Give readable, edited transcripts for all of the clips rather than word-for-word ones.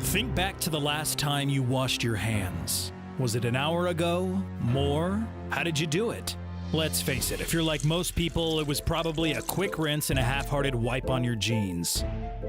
Think back to the last time you washed your hands. Was it an hour ago? More? How did you do it? Let's face it, if you're like most people, it was probably a quick rinse and a half-hearted wipe on your jeans.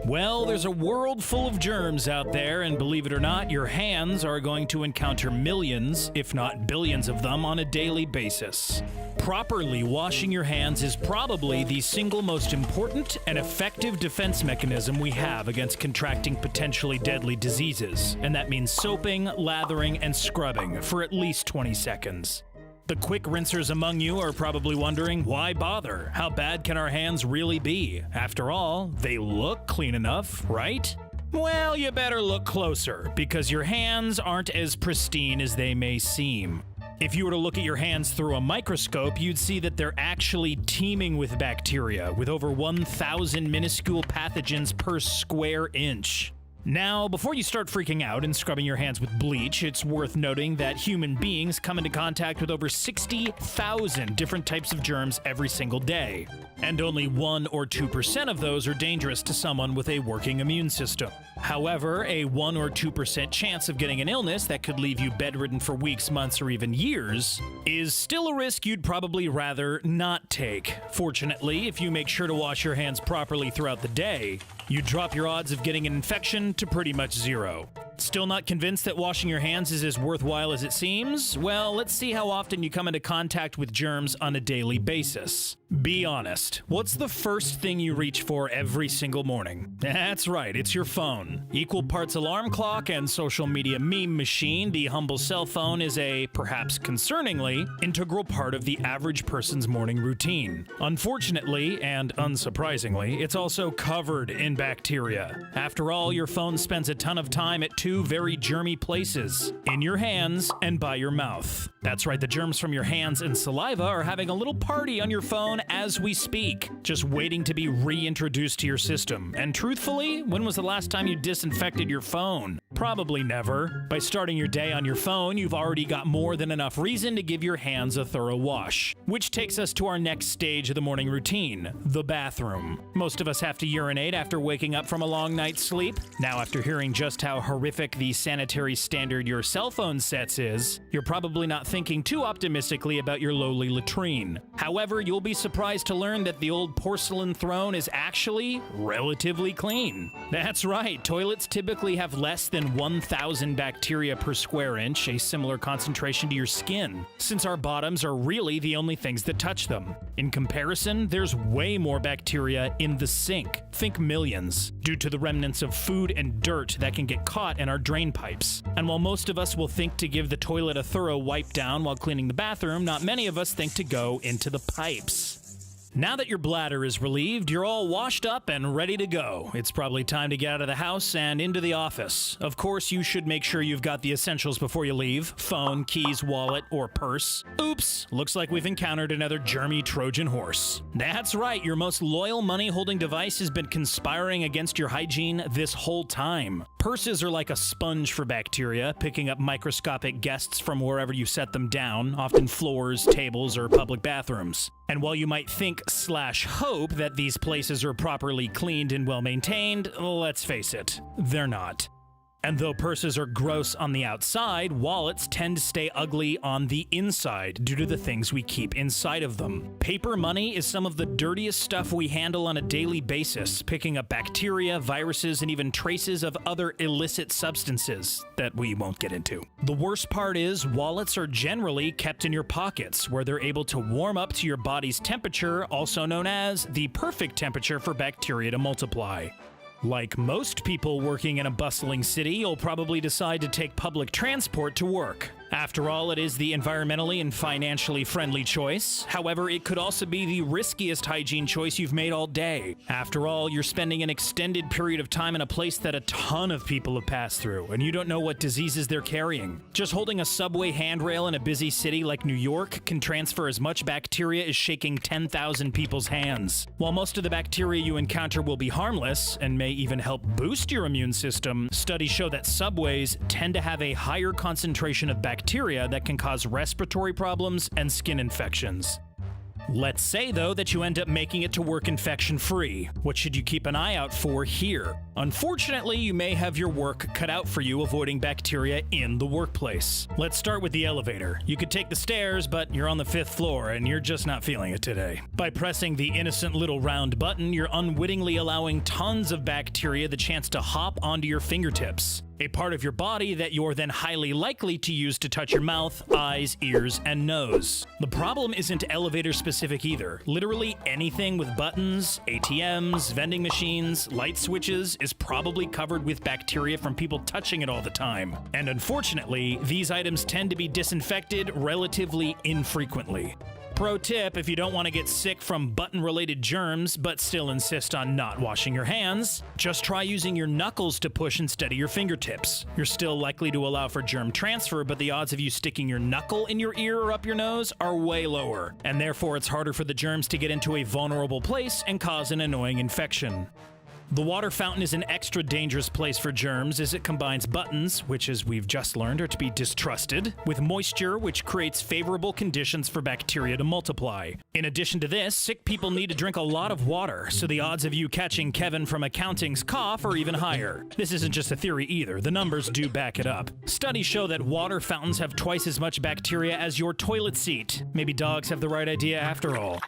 Well, there's a world full of germs out there, and believe it or not, your hands are going to encounter millions, if not billions of them on a daily basis. Properly washing your hands is probably the single most important and effective defense mechanism we have against contracting potentially deadly diseases, and that means soaping, lathering, and scrubbing for at least 20 seconds. The quick rinsers among you are probably wondering, why bother? How bad can our hands really be? After all, they look clean enough, right? Well, you better look closer, because your hands aren't as pristine as they may seem. If you were to look at your hands through a microscope, you'd see that they're actually teeming with bacteria, with over 1,000 minuscule pathogens per square inch. Now, before you start freaking out and scrubbing your hands with bleach, it's worth noting that human beings come into contact with over 60,000 different types of germs every single day. And only 1 or 2% of those are dangerous to someone with a working immune system. However, a 1 or 2% chance of getting an illness that could leave you bedridden for weeks, months, or even years is still a risk you'd probably rather not take. Fortunately, if you make sure to wash your hands properly throughout the day, you drop your odds of getting an infection to pretty much zero. Still not convinced that washing your hands is as worthwhile as it seems? Well, let's see how often you come into contact with germs on a daily basis. Be honest. What's the first thing you reach for every single morning? That's right, it's your phone. Equal parts alarm clock and social media meme machine, the humble cell phone is a, perhaps concerningly, integral part of the average person's morning routine. Unfortunately, and unsurprisingly, it's also covered in bacteria. After all, your phone spends a ton of time at two very germy places, in your hands and by your mouth. That's right, the germs from your hands and saliva are having a little party on your phone as we speak, just waiting to be reintroduced to your system. And truthfully, when was the last time you disinfected your phone? Probably never. By starting your day on your phone, you've already got more than enough reason to give your hands a thorough wash. Which takes us to our next stage of the morning routine, the bathroom. Most of us have to urinate after waking up from a long night's sleep. Now, after hearing just how horrific the sanitary standard your cell phone sets is, you're probably not thinking too optimistically about your lowly latrine. However, you'll be surprised to learn that the old porcelain throne is actually relatively clean. That's right, toilets typically have less than 1,000 bacteria per square inch, a similar concentration to your skin, since our bottoms are really the only things that touch them. In comparison, there's way more bacteria in the sink. Think millions, due to the remnants of food and dirt that can get caught in our drain pipes. And while most of us will think to give the toilet a thorough wipe down while cleaning the bathroom, not many of us think to go into the pipes. Now that your bladder is relieved, you're all washed up and ready to go. It's probably time to get out of the house and into the office. Of course, you should make sure you've got the essentials before you leave: phone, keys, wallet, or purse. Oops, looks like we've encountered another germy Trojan horse. That's right, your most loyal money-holding device has been conspiring against your hygiene this whole time. Purses are like a sponge for bacteria, picking up microscopic guests from wherever you set them down, often floors, tables, or public bathrooms. And while you might think/hope that these places are properly cleaned and well-maintained, let's face it, they're not. And though purses are gross on the outside, wallets tend to stay ugly on the inside due to the things we keep inside of them. Paper money is some of the dirtiest stuff we handle on a daily basis, picking up bacteria, viruses, and even traces of other illicit substances that we won't get into. The worst part is, wallets are generally kept in your pockets, where they're able to warm up to your body's temperature, also known as the perfect temperature for bacteria to multiply. Like most people working in a bustling city, you'll probably decide to take public transport to work. After all, it is the environmentally and financially friendly choice. However, it could also be the riskiest hygiene choice you've made all day. After all, you're spending an extended period of time in a place that a ton of people have passed through, and you don't know what diseases they're carrying. Just holding a subway handrail in a busy city like New York can transfer as much bacteria as shaking 10,000 people's hands. While most of the bacteria you encounter will be harmless and may even help boost your immune system, studies show that subways tend to have a higher concentration of bacteria that can cause respiratory problems and skin infections. Let's say, though, that you end up making it to work infection-free. What should you keep an eye out for here? Unfortunately, you may have your work cut out for you avoiding bacteria in the workplace. Let's start with the elevator. You could take the stairs, but you're on the 5th floor and you're just not feeling it today. By pressing the innocent little round button, you're unwittingly allowing tons of bacteria the chance to hop onto your fingertips, a part of your body that you're then highly likely to use to touch your mouth, eyes, ears, and nose. The problem isn't elevator specific either. Literally anything with buttons, ATMs, vending machines, light switches is probably covered with bacteria from people touching it all the time. And unfortunately, these items tend to be disinfected relatively infrequently. Pro tip, if you don't want to get sick from button-related germs but still insist on not washing your hands, just try using your knuckles to push instead of your fingertips. You're still likely to allow for germ transfer, but the odds of you sticking your knuckle in your ear or up your nose are way lower, and therefore it's harder for the germs to get into a vulnerable place and cause an annoying infection. The water fountain is an extra dangerous place for germs as it combines buttons, which as we've just learned are to be distrusted, with moisture, which creates favorable conditions for bacteria to multiply. In addition to this, sick people need to drink a lot of water, so the odds of you catching Kevin from accounting's cough are even higher. This isn't just a theory either, the numbers do back it up. Studies show that water fountains have twice as much bacteria as your toilet seat. Maybe dogs have the right idea after all.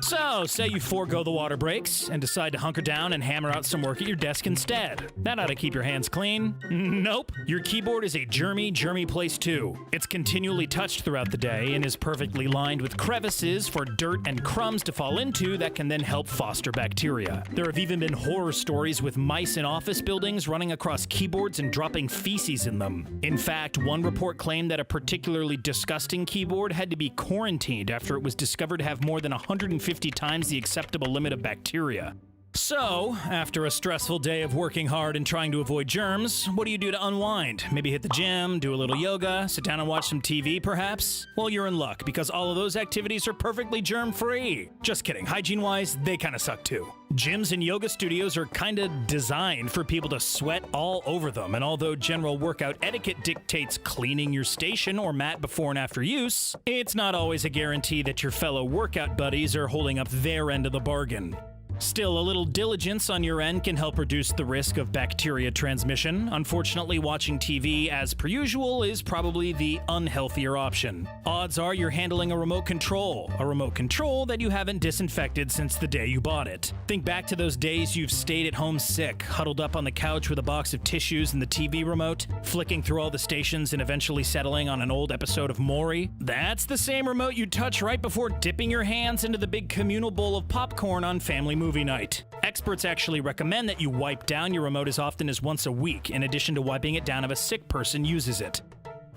So, say you forego the water breaks and decide to hunker down and hammer out some work at your desk instead. That ought to keep your hands clean. Nope. Your keyboard is a germy place too. It's continually touched throughout the day and is perfectly lined with crevices for dirt and crumbs to fall into that can then help foster bacteria. There have even been horror stories with mice in office buildings running across keyboards and dropping feces in them. In fact, one report claimed that a particularly disgusting keyboard had to be quarantined after it was discovered to have more than 150 times the acceptable limit of bacteria. So, after a stressful day of working hard and trying to avoid germs, what do you do to unwind? Maybe hit the gym, do a little yoga, sit down and watch some TV, perhaps? Well, you're in luck, because all of those activities are perfectly germ-free. Just kidding. Hygiene-wise, they kinda suck too. Gyms and yoga studios are kinda designed for people to sweat all over them, and although general workout etiquette dictates cleaning your station or mat before and after use, it's not always a guarantee that your fellow workout buddies are holding up their end of the bargain. Still, a little diligence on your end can help reduce the risk of bacteria transmission. Unfortunately, watching TV, as per usual, is probably the unhealthier option. Odds are you're handling a remote control that you haven't disinfected since the day you bought it. Think back to those days you've stayed at home sick, huddled up on the couch with a box of tissues and the TV remote, flicking through all the stations and eventually settling on an old episode of Maury. That's the same remote you touch right before dipping your hands into the big communal bowl of popcorn on family movie night. Experts actually recommend that you wipe down your remote as often as once a week, in addition to wiping it down if a sick person uses it.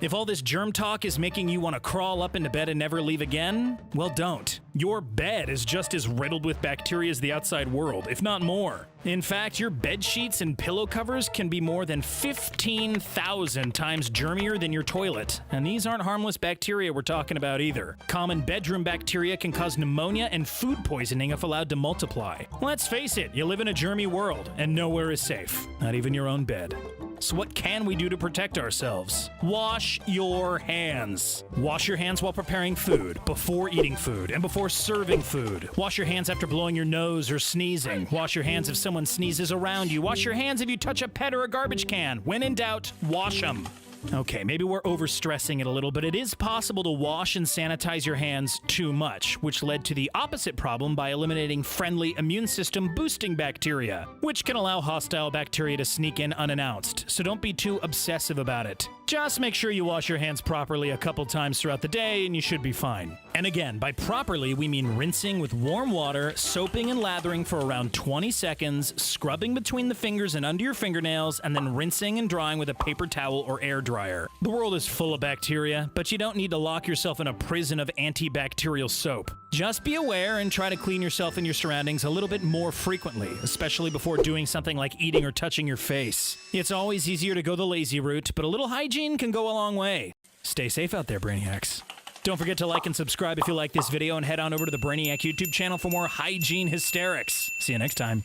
If all this germ talk is making you want to crawl up into bed and never leave again, well, don't. Your bed is just as riddled with bacteria as the outside world, if not more. In fact, your bed sheets and pillow covers can be more than 15,000 times germier than your toilet. And these aren't harmless bacteria we're talking about either. Common bedroom bacteria can cause pneumonia and food poisoning if allowed to multiply. Let's face it, you live in a germy world, and nowhere is safe, not even your own bed. So what can we do to protect ourselves? Wash your hands. Wash your hands while preparing food, before eating food, and before serving food. Wash your hands after blowing your nose or sneezing. Wash your hands if someone sneezes around you. Wash your hands if you touch a pet or a garbage can. When in doubt, wash them. Okay, maybe we're overstressing it a little, but it is possible to wash and sanitize your hands too much, which led to the opposite problem by eliminating friendly immune system boosting bacteria, which can allow hostile bacteria to sneak in unannounced, so don't be too obsessive about it. Just make sure you wash your hands properly a couple times throughout the day and you should be fine. And again, by properly, we mean rinsing with warm water, soaping and lathering for around 20 seconds, scrubbing between the fingers and under your fingernails, and then rinsing and drying with a paper towel or air dryer. The world is full of bacteria, but you don't need to lock yourself in a prison of antibacterial soap. Just be aware and try to clean yourself and your surroundings a little bit more frequently, especially before doing something like eating or touching your face. It's always easier to go the lazy route, but a little hygiene can go a long way. Stay safe out there, Brainiacs. Don't forget to like and subscribe if you like this video, and head on over to the Brainiac YouTube channel for more hygiene hysterics. See you next time.